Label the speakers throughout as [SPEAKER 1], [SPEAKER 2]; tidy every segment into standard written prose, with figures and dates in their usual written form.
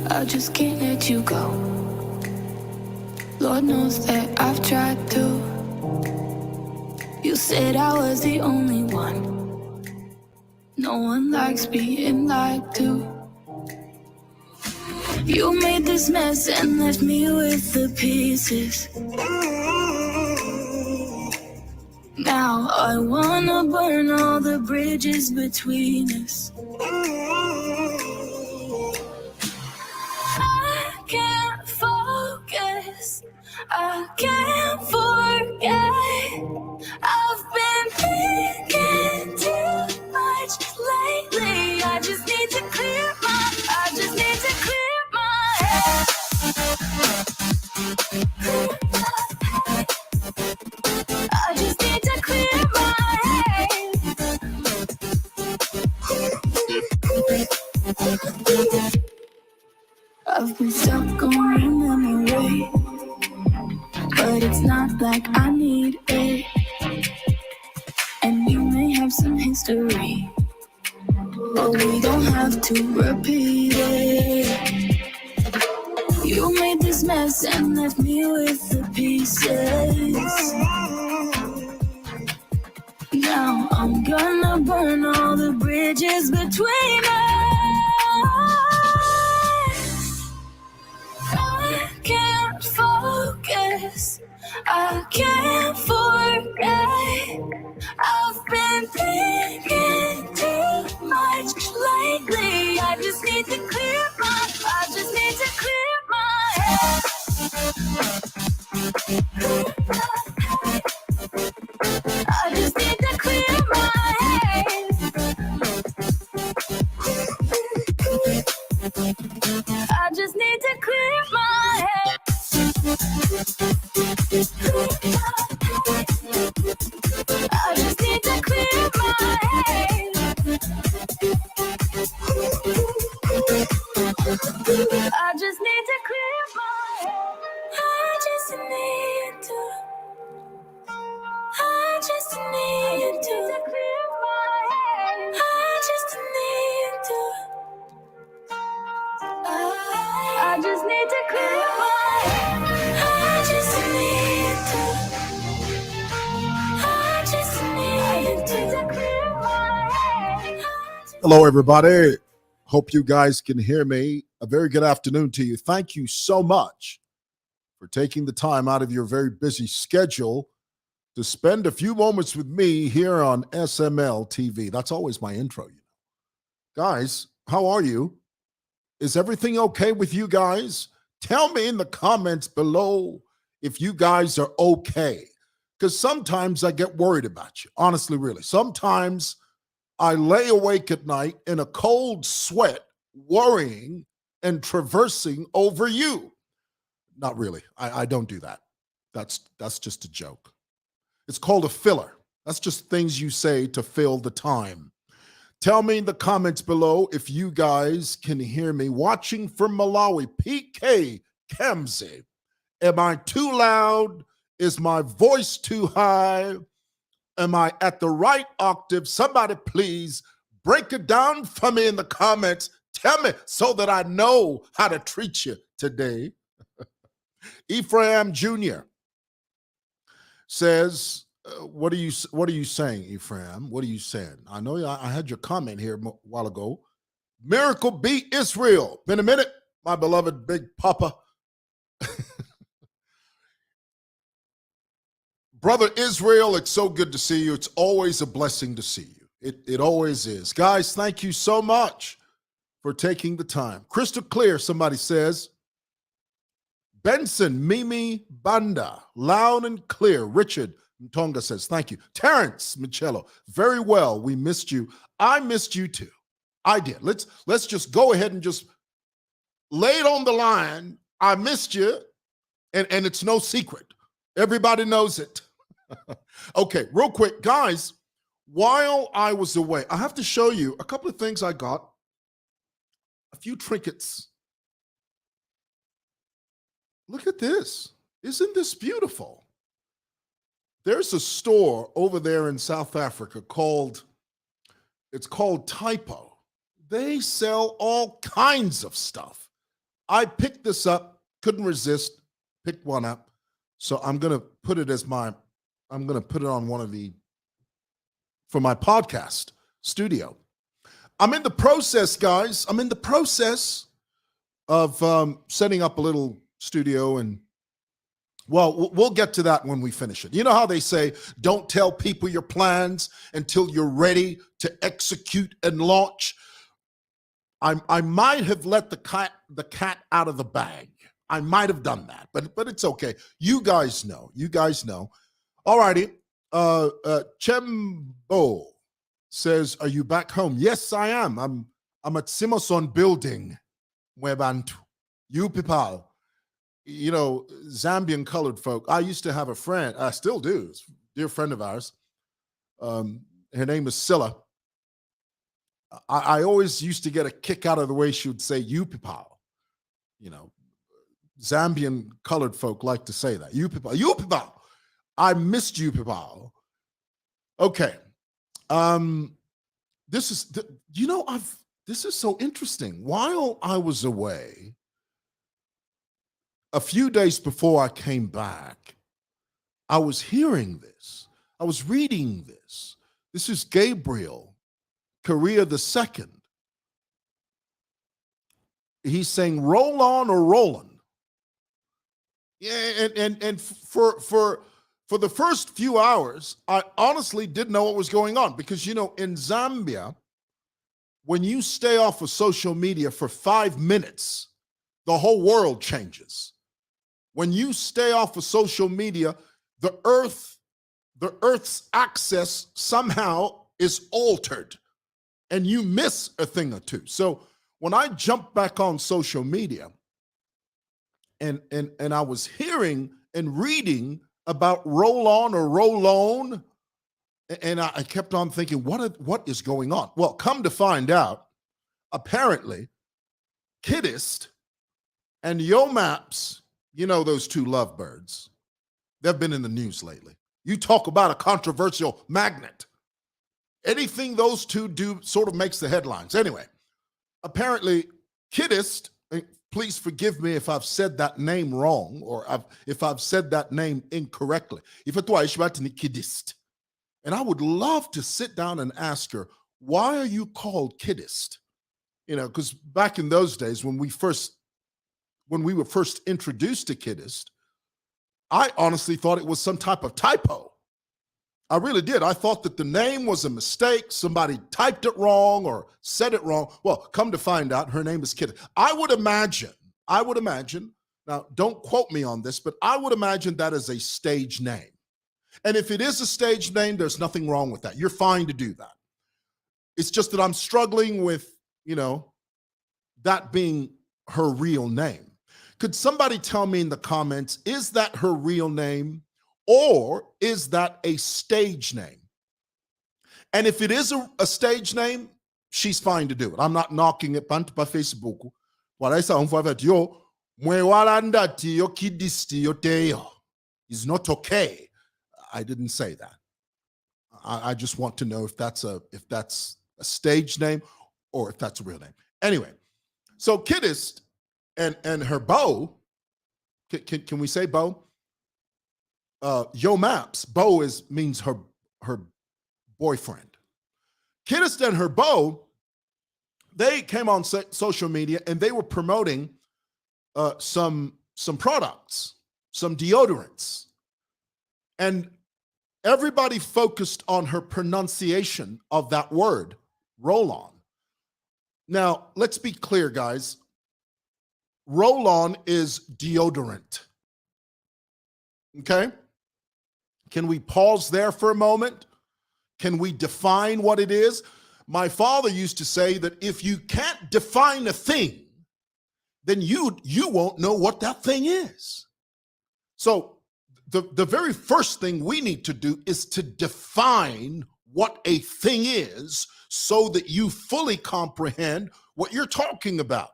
[SPEAKER 1] I just can't let you go. Lord knows that I've tried to. You said I was the only one. No one likes being lied to. You made this mess and left me with the pieces. Now I wanna burn all the bridges between us. I can't focus, I can't forget. I've been thinking too much lately. I just need to clear my head. I just need to clear my head. I've been stuck on memory, but it's not like I need it. And you may have some history, but we don't have to repeat it. You made this mess and left me with the pieces. Now I'm gonna burn all the bridges between us. I can't focus, I can't forget. I've been thinking too much lately. I just need to clear my head. I just need to clear my head. I just need to clear my head. I just need to clear my head. I just need to clear my head. I just need to clear my head. I just need to clear my head. I just need to clear my head.
[SPEAKER 2] Hello, everybody. Hope you guys can hear me. A very good afternoon to you. Thank you so much for taking the time out of your very busy schedule to spend a few moments with me here on SML TV. That's always my intro. Guys, how are you? Is everything okay with you guys? Tell me in the comments below if you guys are okay. Because sometimes I get worried about you. Honestly, really. Sometimes I lay awake at night in a cold sweat, worrying and traversing over you. Not really. I don't do that. That's just a joke. It's called a filler. That's just things you say to fill the time. Tell me in the comments below if you guys can hear me. Watching from Malawi, PK Kamzi. Am I too loud? Is my voice too high? Am I at the right octave? Somebody please break it down for me in the comments. Tell me so that I know how to treat you today. Ephraim Jr. says, what are you saying, Ephraim? What are you saying? I know I had your comment here a while ago. Miracle beat Israel. Been a minute, my beloved Big Papa. Brother Israel, it's so good to see you. It's always a blessing to see you. It always is. Guys, thank you so much for taking the time. Crystal clear, somebody says. Benson, Mimi Banda, loud and clear. Richard Mtonga says, thank you. Terrence Michello, very well. We missed you. I missed you too. I did. Let's just go ahead and just lay it on the line. I missed you, and it's no secret. Everybody knows it. Okay, real quick, guys, while I was away, I have to show you a couple of things I got, a few trinkets. Look at this. Isn't this beautiful? There's a store over there in South Africa called Typo. They sell all kinds of stuff. I picked this up, couldn't resist, picked one up. So I'm going to put it I'm going to put it on for my podcast studio. I'm in the process, guys. I'm in the process of setting up a little studio, and well, we'll get to that when we finish it. You know how they say, don't tell people your plans until you're ready to execute and launch? I might have let the cat out of the bag. I might have done that, but it's okay. You guys know. All righty. Chembo says, "Are you back home?" Yes, I am. I'm at Simoson Building, Mwebantu. You people, you know, Zambian colored folk. I used to have a friend. I still do. It's a dear friend of ours. Her name is Scylla. I always used to get a kick out of the way she would say "you people." You know, Zambian colored folk like to say that. You people. You people. I missed you people. Okay. This is, this is so interesting. While I was away, a few days before I came back, I was hearing this. I was reading this. This is Gabriel, Korea II. He's saying, roll on or rollin'. Yeah, and for the first few hours, I honestly didn't know what was going on because, you know, in Zambia, when you stay off of social media for 5 minutes, the whole world changes. When you stay off of social media, the Earth's axis somehow is altered and you miss a thing or two. So when I jumped back on social media and I was hearing and reading about roll on or roll on, and I kept on thinking, what is going on? Well, come to find out, apparently, Kiddist and Yo Maps, you know those two lovebirds, they've been in the news lately. You talk about a controversial magnet. Anything those two do sort of makes the headlines. Anyway, apparently, Kiddist, please forgive me if I've said that name wrong or if I've said that name incorrectly. If it was Kiddist. And I would love to sit down and ask her, why are you called Kiddist? You know, because back in those days when we were first introduced to Kiddist, I honestly thought it was some type of typo. I really did. I thought that the name was a mistake. Somebody typed it wrong or said it wrong. Well, come to find out, her name is Kiddist. I would imagine, now don't quote me on this, but I would imagine that is a stage name. And if it is a stage name, there's nothing wrong with that. You're fine to do that. It's just that I'm struggling with, you know, that being her real name. Could somebody tell me in the comments, is that her real name or is that a stage name? And if it is a stage name, she's fine to do it. I'm not knocking it. Pantu pa Facebook. It's not okay. I didn't say that. I just want to know if that's a stage name or if that's a real name. Anyway, so Kiddist and her beau, can we say beau? Yo Maps, beau means her boyfriend. Kiddist and her beau, they came on social media and they were promoting some products, some deodorants, and everybody focused on her pronunciation of that word, roll on. Now, let's be clear, guys. Roll on is deodorant. Okay? Can we pause there for a moment? Can we define what it is? My father used to say that if you can't define a thing, then you won't know what that thing is. So the very first thing we need to do is to define what a thing is so that you fully comprehend what you're talking about.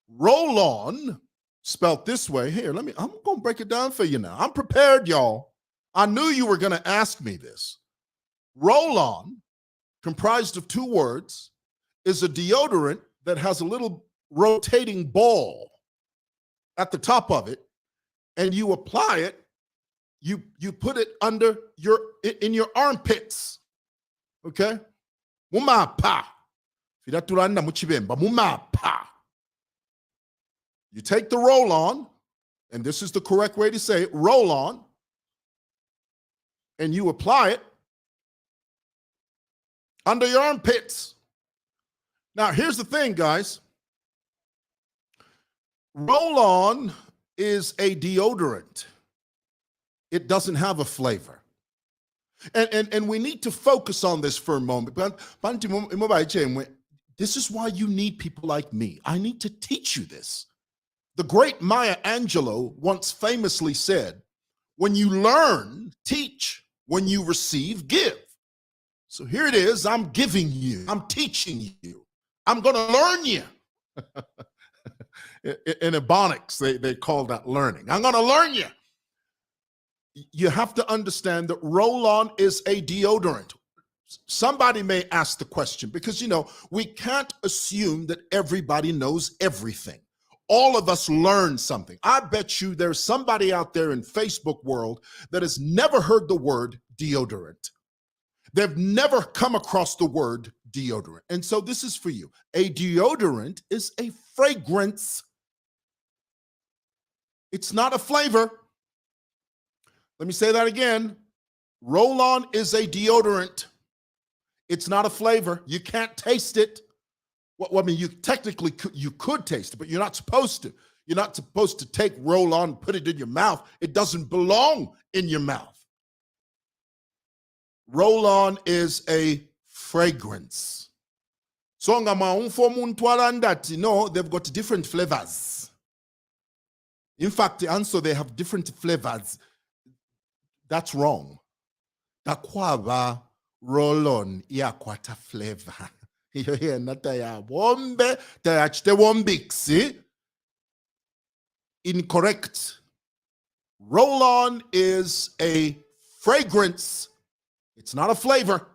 [SPEAKER 2] Roll on, spelt this way. Here, I'm going to break it down for you now. I'm prepared, y'all. I knew you were going to ask me this. Roll on, comprised of two words, is a deodorant that has a little rotating ball at the top of it, and you apply it. You put it under in your armpits. Okay? Mumapa. Fidaturanda muchibemba. Mumapa. You take the roll-on, and this is the correct way to say it, roll-on, and you apply it under your armpits. Now, here's the thing, guys. Roll-on is a deodorant. It doesn't have a flavor. And we need to focus on this for a moment. This is why you need people like me. I need to teach you this. The great Maya Angelou once famously said, when you learn, teach. When you receive, give. So here it is. I'm giving you. I'm teaching you. I'm going to learn you. In Ebonics, they call that learning. I'm going to learn you. You have to understand that roll-on is a deodorant. Somebody may ask the question because, we can't assume that everybody knows everything. All of us learn something. I bet you there's somebody out there in Facebook world that has never heard the word deodorant. They've never come across the word deodorant. And so this is for you. A deodorant is a fragrance. It's not a flavor. Let me say that again. Roll-on is a deodorant. It's not a flavor. You can't taste it. Well, I mean, you technically could taste it, but you're not supposed to. You're not supposed to take roll-on, put it in your mouth. It doesn't belong in your mouth. Roll-on is a fragrance. So they've got different flavors. In fact, and so they have different flavors. That's wrong. Takwava roll-on iakwata flavor. Incorrect. Roll-on is a fragrance. It's not a flavor.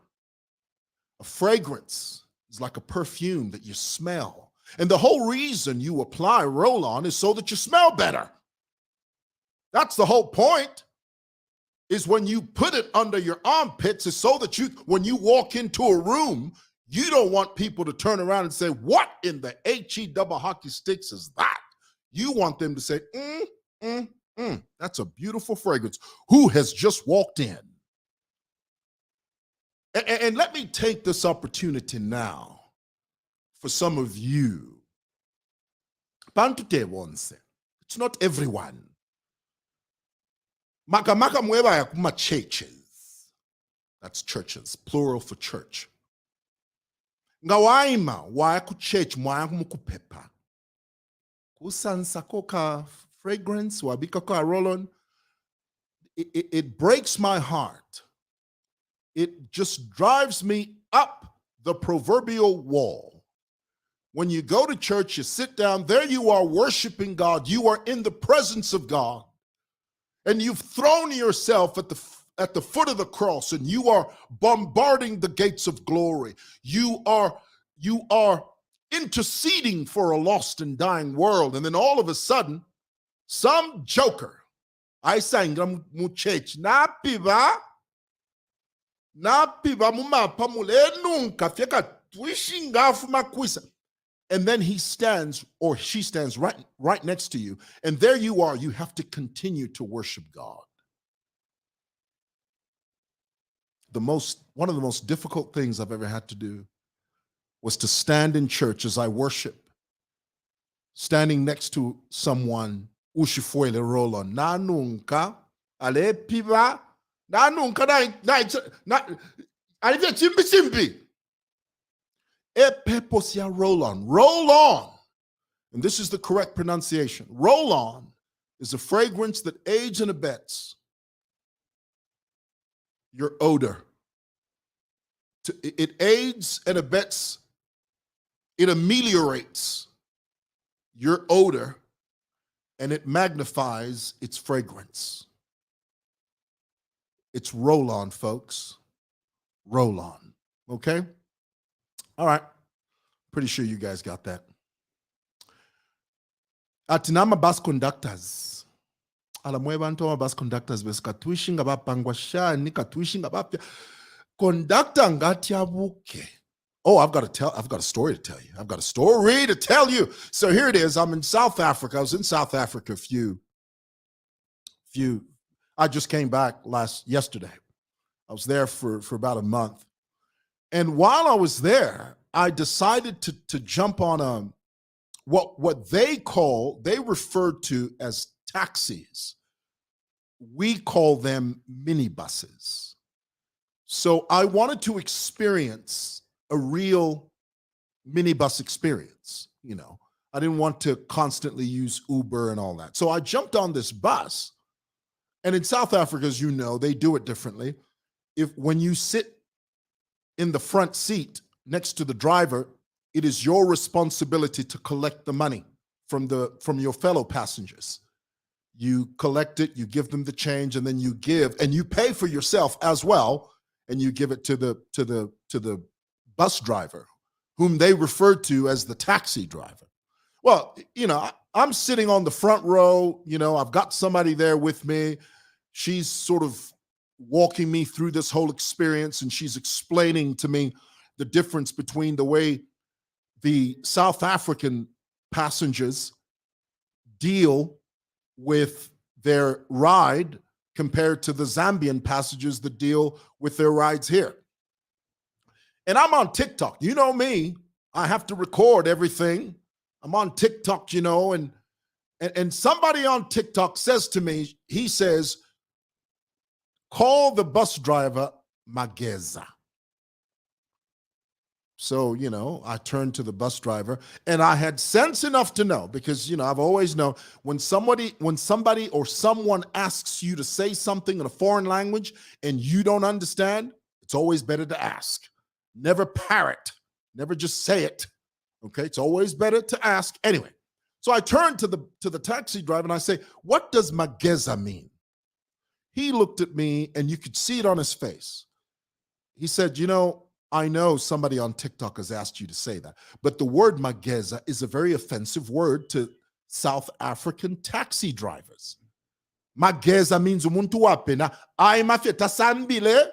[SPEAKER 2] A fragrance is like a perfume that you smell. And the whole reason you apply roll-on is so that you smell better. That's the whole point. Is when you put it under your armpits is so that when you walk into a room, you don't want people to turn around and say, what in the HE double hockey sticks is that? You want them to say, that's a beautiful fragrance. Who has just walked in? And let me take this opportunity now for some of you. It's not everyone. Makamaka mweba ya kuma churches. That's churches, plural for church. Ngawaima wa ku church mwa mukupepa. Kusansa koka fragrance wabika ka roll-on. It breaks my heart. It just drives me up the proverbial wall. When you go to church, you sit down, there you are worshiping God. You are in the presence of God. And you've thrown yourself at the foot of the cross, and you are bombarding the gates of glory. You are interceding for a lost and dying world. And then all of a sudden, some joker, I sang mu church, na piva mumapa mule nunca fieka twishinga fumakwisa. And then he stands or she stands right next to you. And there you are. You have to continue to worship God. One of the most difficult things I've ever had to do was to stand in church as I worship, standing next to someone, ushifuele roll-on, na nunca, ale piva, na nunca, na alivya chimbi. Roll on. Roll on. And this is the correct pronunciation. Roll on is a fragrance that aids and abets your odor. It aids and abets, it ameliorates your odor, and it magnifies its fragrance. It's roll on, folks. Roll on. Okay? All right. Pretty sure you guys got that. atinama bus conductors. Alamwe bantu ama bus conductors besikatwishinga bapangwa shani katwishinga bapya. Conductor ngati abuke. Oh, I've got a story to tell you. I've got a story to tell you. So here it is. I'm in South Africa. I was in South Africa I just came back yesterday. I was there for about a month. And while I was there, I decided to jump on what they refer to as taxis. We call them minibuses. So I wanted to experience a real minibus experience. I didn't want to constantly use Uber and all that. So I jumped on this bus. And in South Africa, as you know, they do it differently. When you sit in the front seat next to the driver, it is your responsibility to collect the money from your fellow passengers. You collect it, you give them the change, and then you pay for yourself as well, and you give it to the bus driver, whom they refer to as the taxi driver. Well, I'm sitting on the front row, I've got somebody there with me. She's sort of walking me through this whole experience, and she's explaining to me the difference between the way the South African passengers deal with their ride compared to the Zambian passengers that deal with their rides here. And I'm on TikTok. You know me, I have to record everything. I'm on TikTok, and somebody on TikTok says to me, he says, call the bus driver Mageza. So, I turned to the bus driver, and I had sense enough to know, because, I've always known when somebody or someone asks you to say something in a foreign language and you don't understand, it's always better to ask. Never parrot, never just say it. Okay, it's always better to ask. Anyway, so I turned to the taxi driver and I say, what does Mageza mean? He looked at me, and you could see it on his face. He said, I know somebody on TikTok has asked you to say that, but the word Mageza is a very offensive word to South African taxi drivers. Mageza means umuntu wapena. Ay mafia tasambile.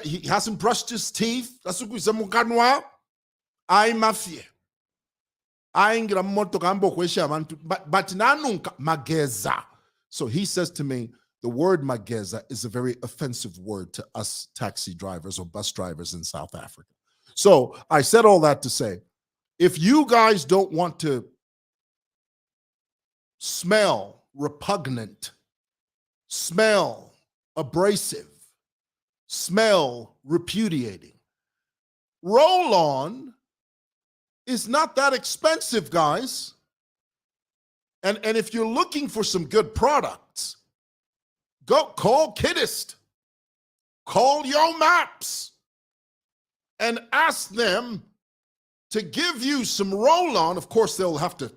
[SPEAKER 2] He hasn't brushed his teeth. That's what we say mukanwa. Ay mafia. Ay ngira moto kambo kwesha abantu. But nanunka Mageza. So he says to me, the word Mageza is a very offensive word to us taxi drivers or bus drivers in South Africa. So I said all that to say, if you guys don't want to smell repugnant, smell abrasive, smell repudiating, roll-on is not that expensive, guys. And if you're looking for some good products, go call Kiddist, call Yo Maps, and ask them to give you some roll-on. Of course, they'll have to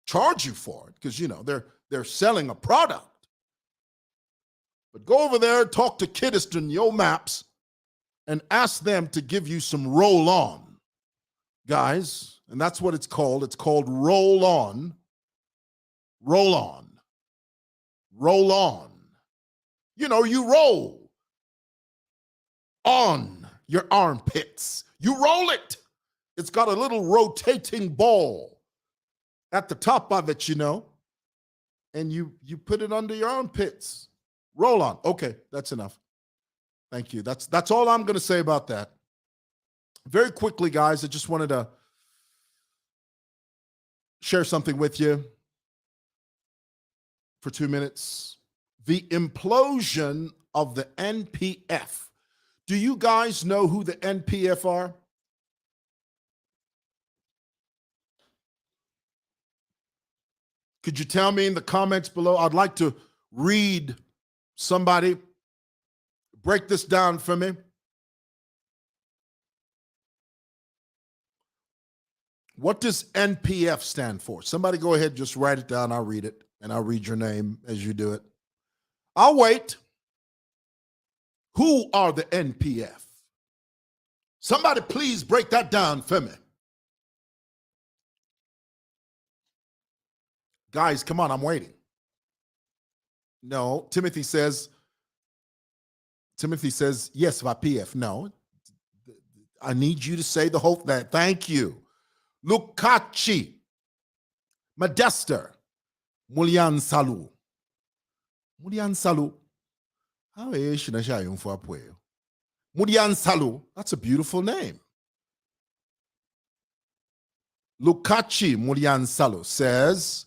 [SPEAKER 2] charge you for it because, they're selling a product. But go over there, talk to Kiddist and Yo Maps, and ask them to give you some roll-on, guys. And that's what it's called. It's called roll-on. Roll-on. Roll-on. You roll on your armpits. You roll it. It's got a little rotating ball at the top of it, and you put it under your armpits. Roll on. Okay, that's enough. Thank you. That's all I'm going to say about that. Very quickly, guys, I just wanted to share something with you for 2 minutes. The implosion of the N.P.F. Do you guys know who the N.P.F. are? Could you tell me in the comments below? I'd like to read somebody. Break this down for me. What does N.P.F. stand for? Somebody go ahead, just write it down. I'll read it, and I'll read your name as you do it. I'll wait. Who are the N.P.F.? Somebody please break that down for me. Guys, come on, I'm waiting. No, Timothy says, yes, IMPLOSION. No, I need you to say the whole thing. Thank you. Lukachi, Modester, Mulyan Salu. Mulyan Salu. Mulyan Salu. That's a beautiful name. Lukachi Mulyan Salu says,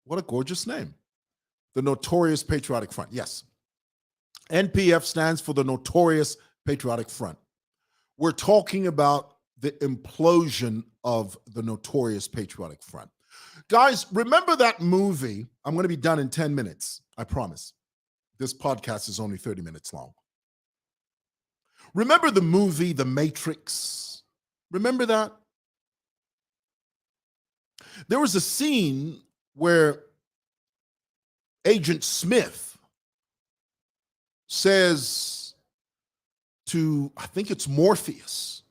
[SPEAKER 2] what a gorgeous name. The Notorious Patriotic Front. Yes. N.P.F stands for the Notorious Patriotic Front. We're talking about the implosion of the Notorious Patriotic Front. Guys, remember that movie? I'm going to be done in 10 minutes. I promise. This podcast is only 30 minutes long. Remember the movie The Matrix? Remember that? There was a scene where Agent Smith says to, I think it's Morpheus,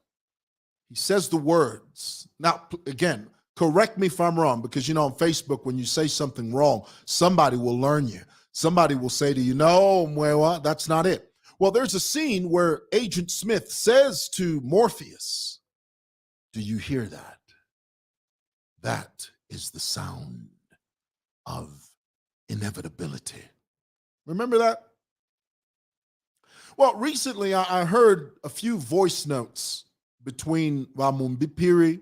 [SPEAKER 2] he says the words. Now, again, correct me if I'm wrong, because, on Facebook, when you say something wrong, somebody will learn you. Somebody will say to you, no, Mwewa, that's not it. Well, there's a scene where Agent Smith says to Morpheus, do you hear that? That is the sound of inevitability. Remember that? Well, recently I heard a few voice notes between Vamumbi Piri,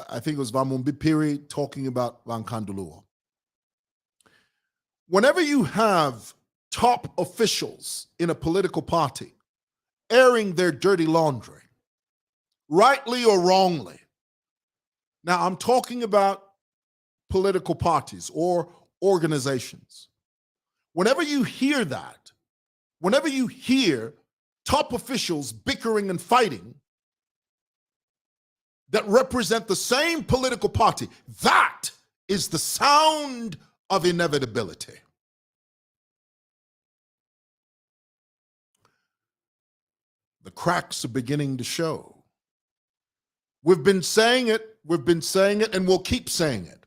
[SPEAKER 2] I think it was Vamumbi Piri talking about Vankanduluo. Whenever you have top officials in a political party airing their dirty laundry, rightly or wrongly, now I'm talking about political parties or organizations. Whenever you hear that, whenever you hear top officials bickering and fighting that represent the same political party, that is the sound of inevitability. The cracks are beginning to show. We've been saying it, and we'll keep saying it.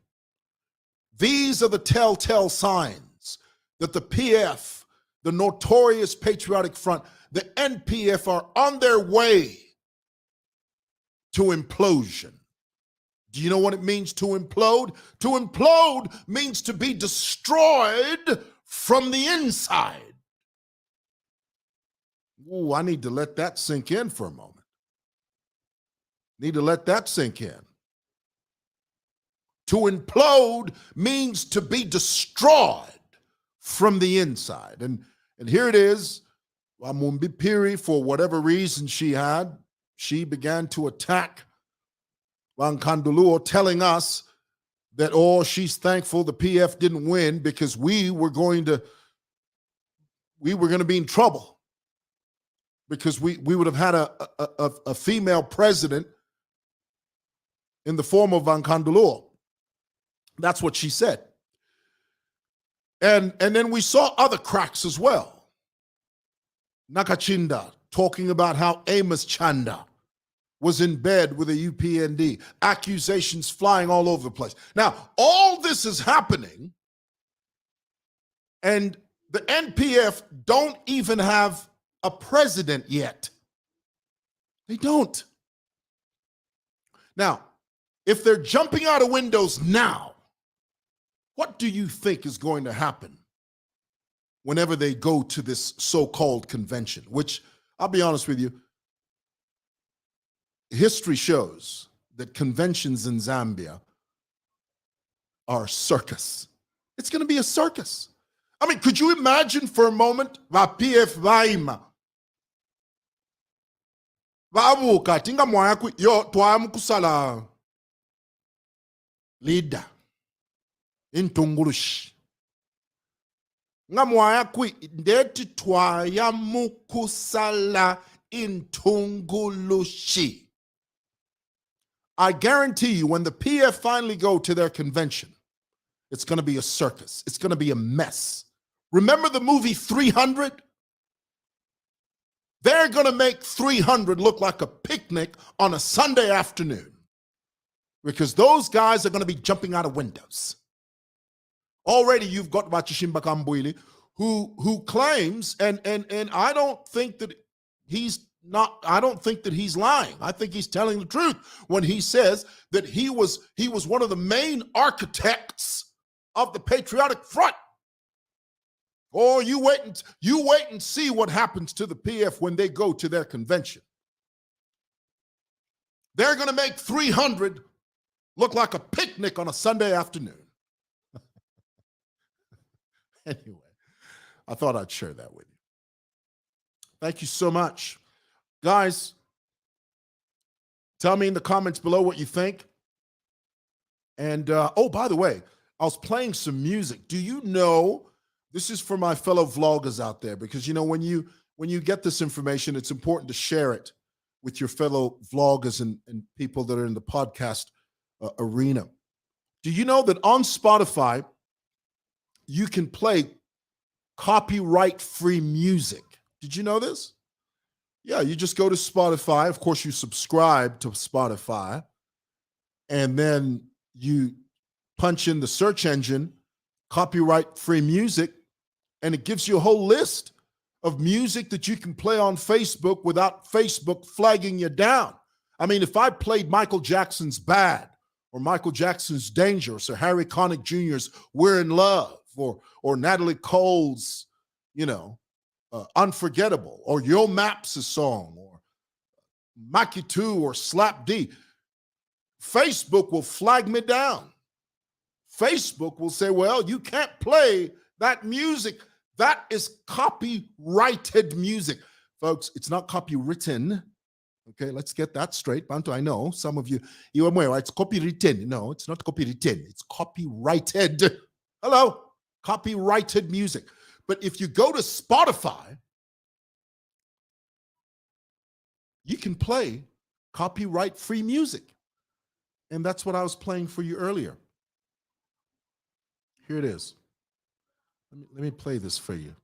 [SPEAKER 2] These are the telltale signs that the PF, the Notorious Patriotic Front, the N.P.F are on their way to implosion. Do you know what it means to implode? To implode means to be destroyed from the inside. Ooh, I need to let that sink in for a moment. Need to let that sink in. To implode means to be destroyed from the inside. And here it is. Wamumbi Piri, for whatever reason she had, she began to attack Vankanduluo, telling us that, oh, she's thankful the PF didn't win because we were going to be in trouble because we would have had a female president in the form of Vankanduluo. That's what she said. And then we saw other cracks as well. Nakachinda talking about how Amos Chanda was in bed with a UPND, accusations flying all over the place. Now, all this is happening, and the N.P.F don't even have a president yet. They don't. Now, if they're jumping out of windows now, what do you think is going to happen whenever they go to this so-called convention? Which, I'll be honest with you, history shows that conventions in Zambia are a circus. It's going to be a circus. I mean, could you imagine for a moment, PF vaima vavuka tinga moya ku yo twamukusala leader intungulushi nga moya ku ndeti twayamukusala intungulushi. I guarantee you, when the PF finally go to their convention, it's going to be a circus. It's going to be a mess. Remember the movie 300? They're going to make 300 look like a picnic on a Sunday afternoon. because those guys are going to be jumping out of windows. Already you've got Wachishimba Kambwili who claims, and I don't think that he's lying. I think he's telling the truth when he says that he was one of the main architects of the Patriotic Front. Or you wait and see what happens to the PF when they go to their convention. They're going to make 300 look like a picnic on a Sunday afternoon. Anyway, I thought I'd share that with you. Thank you so much. Guys, tell me in the comments below what you think. And, oh, by the way, I was playing some music. Do you know, this is for my fellow vloggers out there, because, you know, when you get this information, it's important to share it with your fellow vloggers and people that are in the podcast arena. Do you know that on Spotify, you can play copyright-free music? Did you know this? Yeah, you just go to Spotify. Of course, you subscribe to Spotify, and then you punch in the search engine, copyright-free music, and it gives you a whole list of music that you can play on Facebook without Facebook flagging you down. I mean, if I played Michael Jackson's Bad, or Michael Jackson's Dangerous, or Harry Connick Jr.'s We're in Love, or Natalie Cole's, you know, Unforgettable, or Yo Maps' song, or Maki 2, or Slap D, Facebook will flag me down. Facebook will say, well, you can't play that music. That is copyrighted music. Folks, it's not copywritten. Okay, let's get that straight. Bantu, I know some of you, it's copywritten. No, it's not copywritten. It's copyrighted. Hello, copyrighted music. But if you go to Spotify, you can play copyright-free music. And that's what I was playing for you earlier. Here it is. Let me play this for you.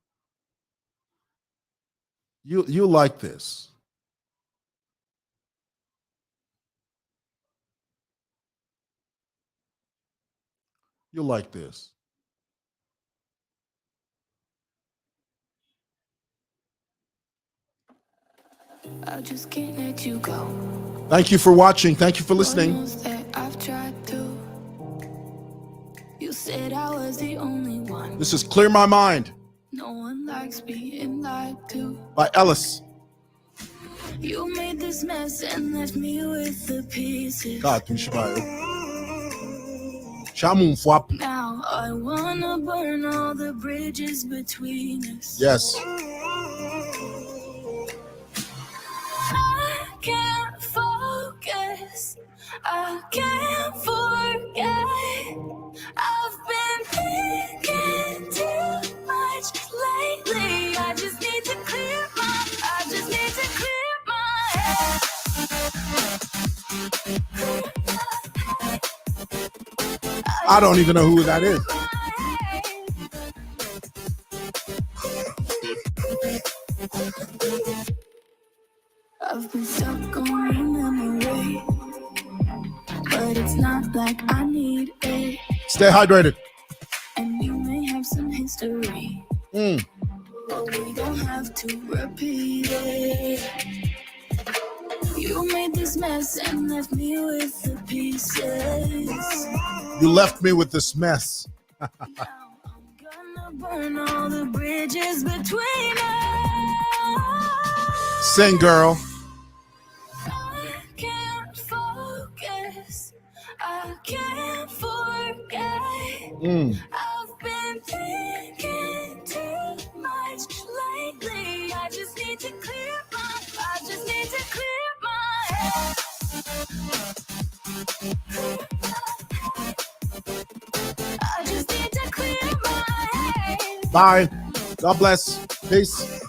[SPEAKER 2] You'll like this. You'll like this.
[SPEAKER 1] I just can't let you go.
[SPEAKER 2] Thank you for watching. Thank you for listening.
[SPEAKER 1] I've tried to. You said I was the only one.
[SPEAKER 2] This is Clear My Mind.
[SPEAKER 1] No one likes being lied to.
[SPEAKER 2] By Ellis.
[SPEAKER 1] You made this mess and left me with the pieces.
[SPEAKER 2] Now
[SPEAKER 1] I wanna burn all the bridges between us.
[SPEAKER 2] Yes.
[SPEAKER 1] I can't focus. I can't forget. I've been thinking too much lately. I just need to clear my head.
[SPEAKER 2] I don't even know who that is.
[SPEAKER 1] I've been stuck on your memory, but it's not like I need it.
[SPEAKER 2] Stay hydrated.
[SPEAKER 1] And you may have some history, but we don't have to repeat it. You made this mess and left me with the pieces.
[SPEAKER 2] You left me with this mess.
[SPEAKER 1] Now I'm gonna burn all the bridges between us.
[SPEAKER 2] Sing, girl.
[SPEAKER 1] I can't focus. I can't forget. I've been thinking too much lately. I just need to clear my head. I just need to clear my head.
[SPEAKER 2] Bye. God bless. Peace.